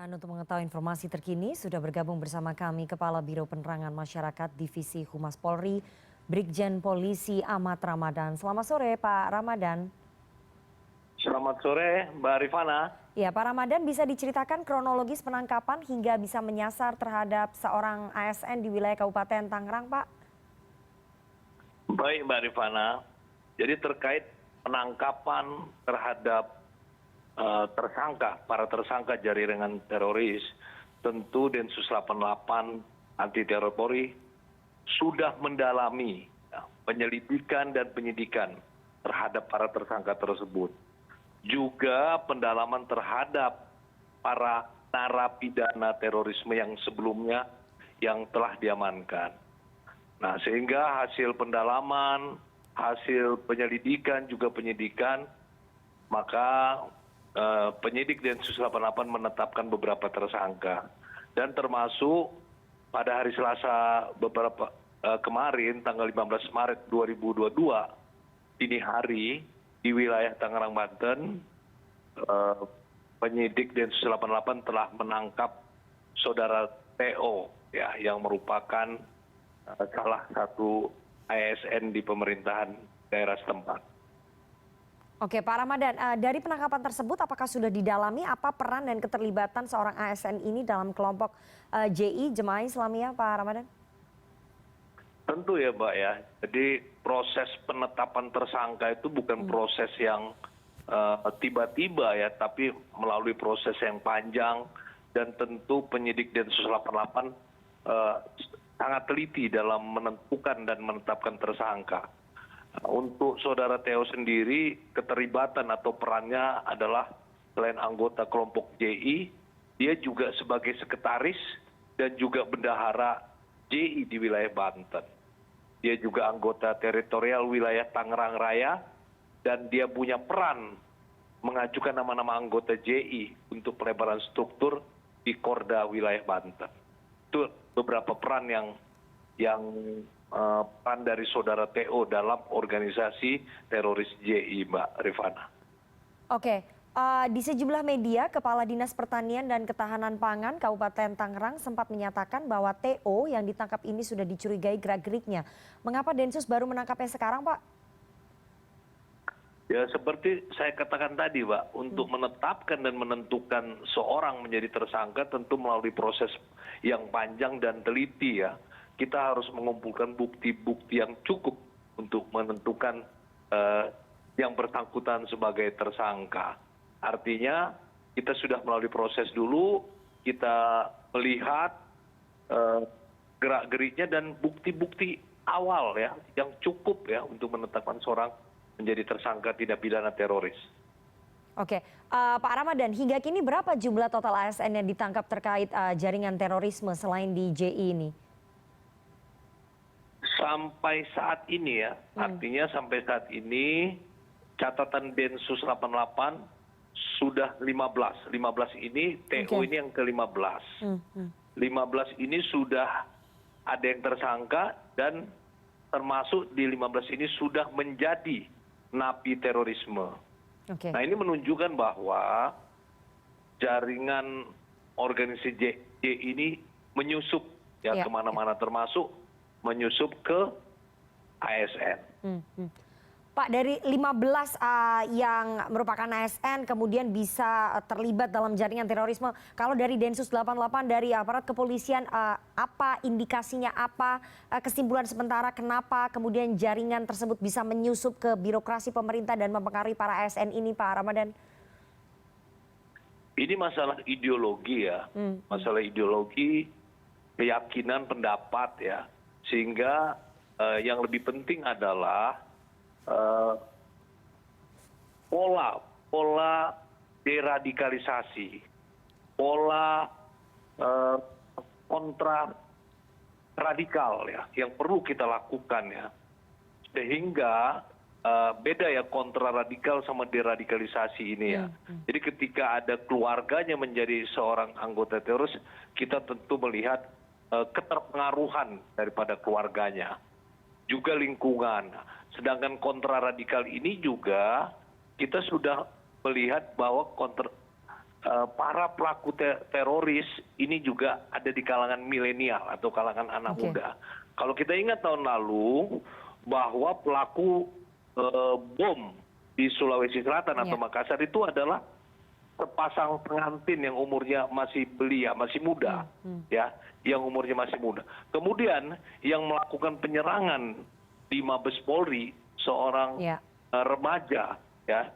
Dan untuk mengetahui informasi terkini, sudah bergabung bersama kami Kepala Biro Penerangan Masyarakat Divisi Humas Polri, Brigjen Polisi Ahmad Ramadan. Selamat sore Pak Ramadan. Selamat sore Mbak Rifana. Ya Pak Ramadan, bisa diceritakan kronologis penangkapan hingga bisa menyasar terhadap seorang ASN di wilayah Kabupaten Tangerang Pak? Baik Mbak Rifana, jadi terkait penangkapan terhadap para tersangka jaringan teroris, tentu Densus 88 Anti Teror Polri sudah mendalami penyelidikan dan penyidikan terhadap para tersangka tersebut. Juga pendalaman terhadap para narapidana terorisme yang sebelumnya yang telah diamankan. Nah, sehingga hasil pendalaman, hasil penyelidikan juga penyidikan, maka penyidik Densus 88 menetapkan beberapa tersangka. Dan termasuk pada hari Selasa kemarin, tanggal 15 Maret 2022, dini hari di wilayah Tangerang, Banten, penyidik Densus 88 telah menangkap saudara TO ya, yang merupakan salah satu ASN di pemerintahan daerah setempat. Oke Pak Ramadan, dari penangkapan tersebut apakah sudah didalami apa peran dan keterlibatan seorang ASN ini dalam kelompok JI, Jemaah Islamiyah Pak Ramadan? Tentu ya Mbak ya, jadi proses penetapan tersangka itu bukan proses yang tiba-tiba ya, tapi melalui proses yang panjang, dan tentu penyidik Densus 88 sangat teliti dalam menentukan dan menetapkan tersangka. Untuk saudara Theo sendiri, keterlibatan atau perannya adalah selain anggota kelompok JI, dia juga sebagai sekretaris dan juga bendahara JI di wilayah Banten. Dia juga anggota teritorial wilayah Tangerang Raya, dan dia punya peran mengajukan nama-nama anggota JI untuk pelebaran struktur di Korda wilayah Banten. Itu beberapa peran yang peran dari saudara TO dalam organisasi teroris JI, Mbak Rifana. Oke, di sejumlah media, Kepala Dinas Pertanian dan Ketahanan Pangan Kabupaten Tangerang sempat menyatakan bahwa TO yang ditangkap ini sudah dicurigai gerak-geriknya. Mengapa Densus baru menangkapnya sekarang, Pak? Ya seperti saya katakan tadi, Pak, untuk menetapkan dan menentukan seorang menjadi tersangka tentu melalui proses yang panjang dan teliti ya. Kita harus mengumpulkan bukti-bukti yang cukup untuk menentukan yang bersangkutan sebagai tersangka. Artinya kita sudah melalui proses dulu, kita melihat gerak-geriknya dan bukti-bukti awal ya yang cukup ya untuk menetapkan seorang menjadi tersangka tindak pidana teroris. Oke, Pak Ramadan, hingga kini berapa jumlah total ASN yang ditangkap terkait jaringan terorisme selain di JI ini? Sampai saat ini ya, artinya sampai saat ini catatan Densus 88 sudah 15. 15 ini TO ini yang ke-15. 15 ini sudah ada yang tersangka, dan termasuk di 15 ini sudah menjadi napi terorisme. Nah ini menunjukkan bahwa jaringan organisasi J ini menyusup ya kemana-mana, termasuk menyusup ke ASN. Pak, dari 15 yang merupakan ASN kemudian bisa terlibat dalam jaringan terorisme, kalau dari Densus 88, dari aparat kepolisian, apa indikasinya, apa kesimpulan sementara kenapa kemudian jaringan tersebut bisa menyusup ke birokrasi pemerintah dan mempengaruhi para ASN ini, Pak Ramadan? Ini masalah ideologi ya, masalah ideologi, keyakinan, pendapat ya. Sehingga yang lebih penting adalah pola deradikalisasi, pola kontra radikal ya yang perlu kita lakukan ya. Sehingga beda ya kontra radikal sama deradikalisasi ini ya. Jadi ketika ada keluarganya menjadi seorang anggota teroris, kita tentu melihat keterpengaruhan daripada keluarganya, juga lingkungan. Sedangkan kontra radikal ini juga kita sudah melihat bahwa para pelaku teroris ini juga ada di kalangan milenial atau kalangan anak muda. Kalau kita ingat tahun lalu bahwa pelaku bom di Sulawesi Selatan atau Makassar itu adalah sepasang pengantin yang umurnya masih belia, masih muda, ya, yang umurnya masih muda. Kemudian yang melakukan penyerangan di Mabes Polri seorang remaja, ya,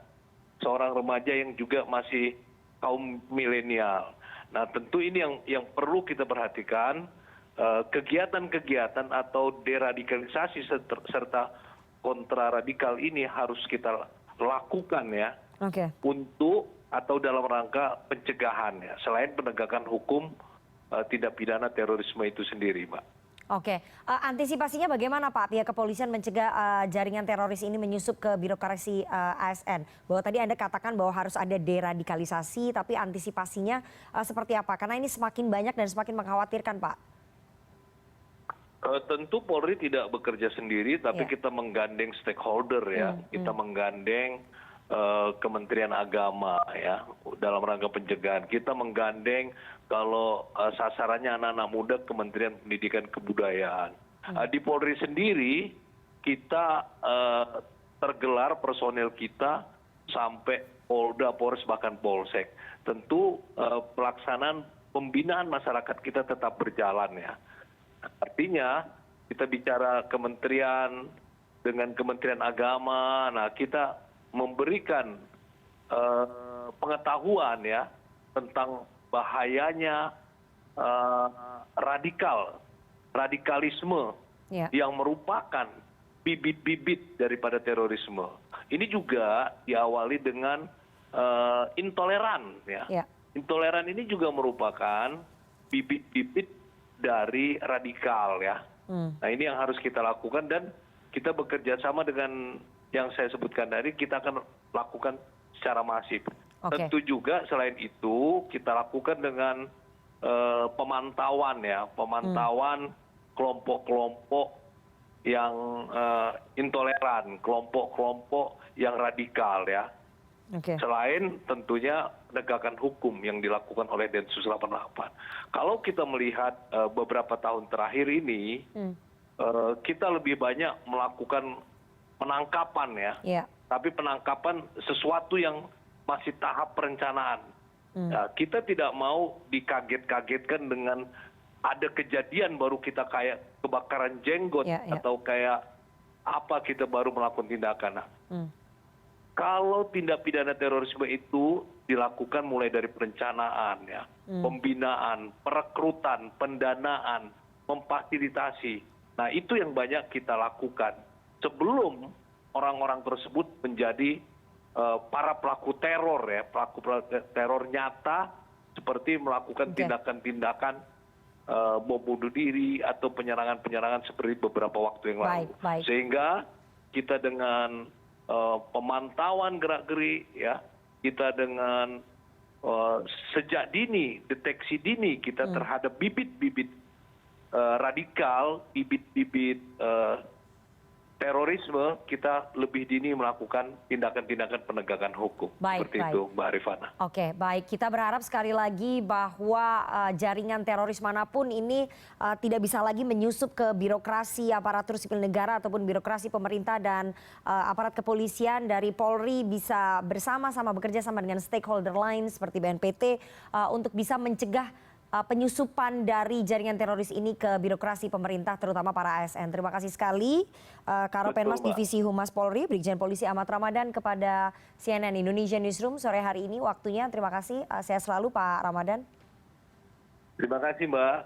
seorang remaja yang juga masih kaum milenial. Nah, tentu ini yang perlu kita perhatikan, kegiatan-kegiatan atau deradikalisasi serta kontraradikal ini harus kita lakukan ya, untuk atau dalam rangka pencegahan ya, selain penegakan hukum tindak pidana terorisme itu sendiri, Mbak. Oke, antisipasinya bagaimana Pak pihak kepolisian mencegah jaringan teroris ini menyusup ke birokrasi ASN? Bahwa tadi Anda katakan bahwa harus ada deradikalisasi, tapi antisipasinya seperti apa? Karena ini semakin banyak dan semakin mengkhawatirkan, Pak. Tentu Polri tidak bekerja sendiri, tapi kita menggandeng stakeholder ya, kita menggandeng Kementerian Agama ya dalam rangka pencegahan. Kita menggandeng kalau sasarannya anak-anak muda Kementerian Pendidikan Kebudayaan. Di Polri sendiri kita tergelar personel kita sampai Polda, Polres bahkan Polsek. Tentu pelaksanaan pembinaan masyarakat kita tetap berjalan ya. Artinya kita bicara kementerian dengan Kementerian Agama, nah kita memberikan pengetahuan ya tentang bahayanya radikalisme yang merupakan bibit-bibit daripada terorisme. Ini juga diawali dengan intoleran ya. Intoleran ini juga merupakan bibit-bibit dari radikal ya. Nah, ini yang harus kita lakukan dan kita bekerja sama dengan yang saya sebutkan tadi, kita akan lakukan secara masif. Tentu juga selain itu kita lakukan dengan pemantauan ya, pemantauan kelompok-kelompok yang intoleran, kelompok-kelompok yang radikal ya. Selain tentunya penegakan hukum yang dilakukan oleh Densus 88. Kalau kita melihat beberapa tahun terakhir ini, kita lebih banyak melakukan penangkapan ya, tapi penangkapan sesuatu yang masih tahap perencanaan. Kita tidak mau dikaget-kagetkan dengan ada kejadian baru kita kayak kebakaran jenggot atau kayak apa kita baru melakukan tindakan. Kalau tindak pidana terorisme itu dilakukan mulai dari perencanaan ya, pembinaan, perekrutan, pendanaan, memfasilitasi. Nah, itu yang banyak kita lakukan sebelum orang-orang tersebut menjadi para pelaku teror ya, pelaku teror nyata seperti melakukan tindakan-tindakan bom bunuh diri atau penyerangan-penyerangan seperti beberapa waktu yang lalu. Sehingga kita dengan pemantauan gerak-gerik ya, kita dengan sejak dini, deteksi dini kita terhadap bibit-bibit radikal, bibit-bibit terorisme, kita lebih dini melakukan tindakan-tindakan penegakan hukum. Seperti itu, Mbak Rifana. Oke, baik. Kita berharap sekali lagi bahwa jaringan teroris manapun ini tidak bisa lagi menyusup ke birokrasi aparatur sipil negara ataupun birokrasi pemerintah, dan aparat kepolisian dari Polri bisa bersama-sama bekerja sama dengan stakeholder lain seperti BNPT untuk bisa mencegah penyusupan dari jaringan teroris ini ke birokrasi pemerintah, terutama para ASN. Terima kasih sekali Karopenmas Divisi Humas Polri, Brigjen Polisi Ahmad Ramadan, kepada CNN Indonesia Newsroom sore hari ini waktunya. Terima kasih, sehat selalu Pak Ramadan. Terima kasih Mbak.